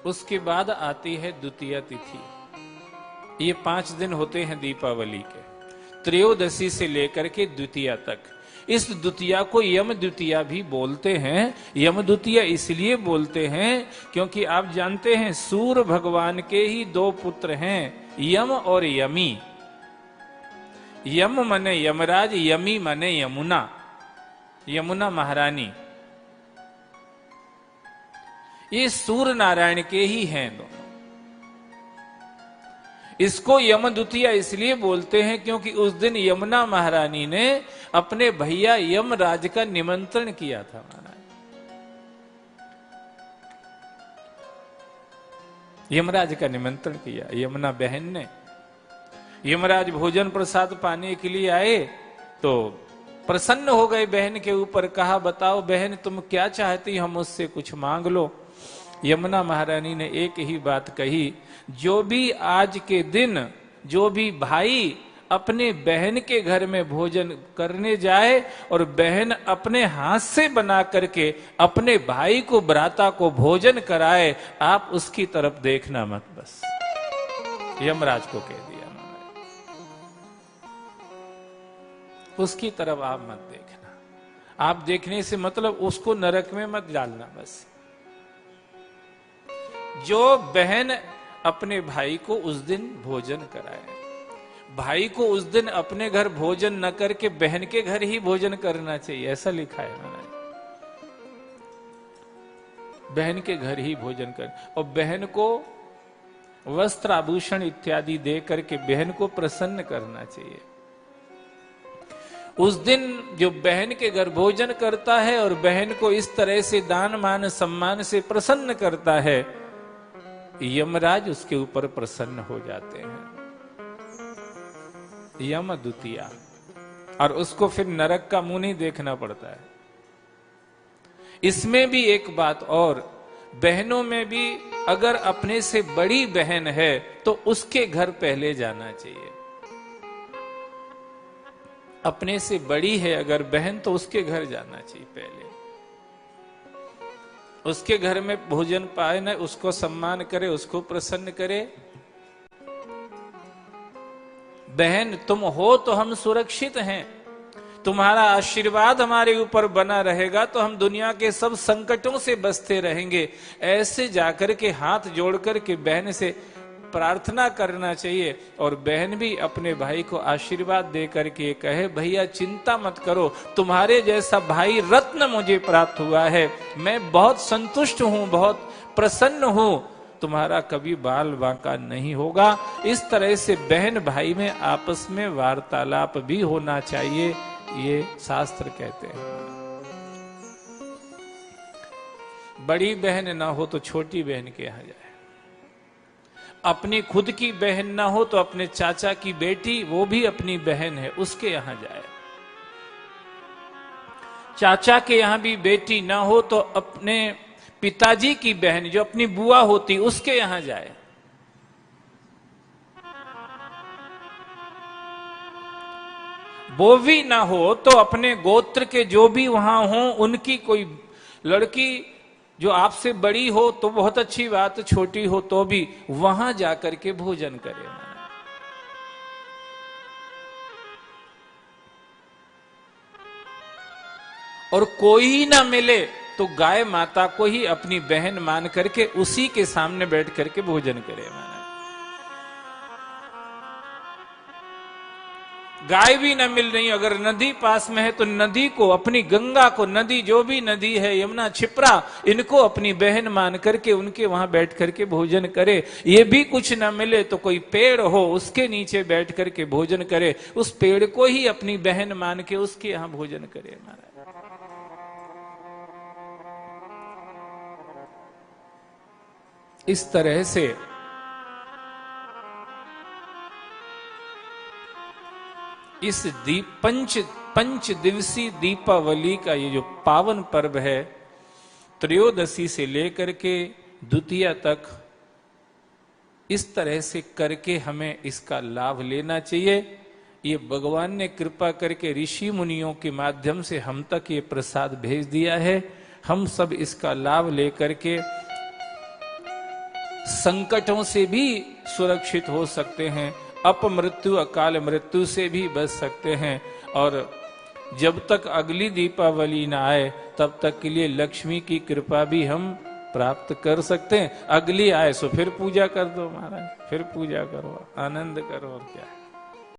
उसके बाद आती है द्वितीया तिथि। ये 5 दिन होते हैं दीपावली के, त्रयोदशी से लेकर के द्वितीया तक। इस द्वितीया को यम द्वितीया भी बोलते हैं। यम द्वितीया इसलिए बोलते हैं क्योंकि आप जानते हैं सूर्य भगवान के ही 2 पुत्र हैं, यम और यमी। यम मने यमराज, यमी मने यमुना, यमुना महारानी। ये सूर्य नारायण के ही हैं दोनों। इसको यम द्वितीया इसलिए बोलते हैं क्योंकि उस दिन यमुना महारानी ने अपने भैया यमराज का निमंत्रण किया था। यमराज का निमंत्रण किया यमुना बहन ने। यमराज भोजन प्रसाद पाने के लिए आए तो प्रसन्न हो गए बहन के ऊपर। कहा, बताओ बहन तुम क्या चाहती हो मुझसे, कुछ मांग लो। यमुना महारानी ने एक ही बात कही, जो भी आज के दिन जो भी भाई अपने बहन के घर में भोजन करने जाए और बहन अपने हाथ से बना करके अपने भाई को, भ्राता को भोजन कराए, आप उसकी तरफ देखना मत। बस यमराज को कह दिया, उसकी तरफ आप मत देखना। आप देखने से मतलब उसको नरक में मत डालना। बस जो बहन अपने भाई को उस दिन भोजन कराए, भाई को उस दिन अपने घर भोजन न करके बहन के घर ही भोजन करना चाहिए, ऐसा लिखा है महाराज। बहन के घर ही भोजन कर, और बहन को वस्त्र आभूषण इत्यादि दे करके बहन को प्रसन्न करना चाहिए। उस दिन जो बहन के घर भोजन करता है और बहन को इस तरह से दान मान सम्मान से प्रसन्न करता है, यमराज उसके ऊपर प्रसन्न हो जाते हैं। यम द्वितीया, और उसको फिर नरक का मुंह नहीं देखना पड़ता है। इसमें भी एक बात और, बहनों में भी अगर अपने से बड़ी बहन है तो उसके घर पहले जाना चाहिए। अपने से बड़ी है अगर बहन तो उसके घर जाना चाहिए पहले। उसके घर में भोजन पाए ना, उसको सम्मान करे, उसको प्रसन्न करे। बहन तुम हो तो हम सुरक्षित हैं, तुम्हारा आशीर्वाद हमारे ऊपर बना रहेगा तो हम दुनिया के सब संकटों से बचते रहेंगे। ऐसे जाकर के हाथ जोड़ करके बहन से प्रार्थना करना चाहिए। और बहन भी अपने भाई को आशीर्वाद दे करके कहे, भैया चिंता मत करो, तुम्हारे जैसा भाई रत्न मुझे प्राप्त हुआ है, मैं बहुत संतुष्ट हूं, बहुत प्रसन्न हूं, तुम्हारा कभी बाल बांका नहीं होगा। इस तरह से बहन भाई में आपस में वार्तालाप भी होना चाहिए, ये शास्त्र कहते हैं। बड़ी बहन ना हो तो छोटी बहन के यहां जाए, अपनी खुद की बहन ना हो तो अपने चाचा की बेटी, वो भी अपनी बहन है, उसके यहां जाए। चाचा के यहां भी बेटी ना हो तो अपने पिताजी की बहन जो अपनी बुआ होती उसके यहां जाए। वो भी ना हो तो अपने गोत्र के जो भी वहां हो उनकी कोई लड़की जो आपसे बड़ी हो तो बहुत अच्छी बात, छोटी हो तो भी वहां जाकर के भोजन करे। और कोई ना मिले तो गाय माता को ही अपनी बहन मान करके उसी के सामने बैठ करके भोजन करे। गाय भी न मिल रही, अगर नदी पास में है तो नदी को, अपनी गंगा को, नदी जो भी नदी है, यमुना, क्षिप्रा, इनको अपनी बहन मान करके उनके वहां बैठ करके भोजन करे। ये भी कुछ न मिले तो कोई पेड़ हो उसके नीचे बैठ करके भोजन करे, उस पेड़ को ही अपनी बहन मान के उसके यहां भोजन करे। महाराज इस तरह से इस पंच दिवसीय दीपावली का ये जो पावन पर्व है, त्रयोदशी से लेकर के द्वितीया तक, इस तरह से करके हमें इसका लाभ लेना चाहिए। ये भगवान ने कृपा करके ऋषि मुनियों के माध्यम से हम तक ये प्रसाद भेज दिया है। हम सब इसका लाभ लेकर के संकटों से भी सुरक्षित हो सकते हैं, अपमृत्यु अकाल मृत्यु से भी बच सकते हैं। और जब तक अगली दीपावली ना आए तब तक के लिए लक्ष्मी की कृपा भी हम प्राप्त कर सकते हैं। अगली आए सो फिर पूजा कर दो महाराज, फिर पूजा करो, आनंद करो, और क्या है।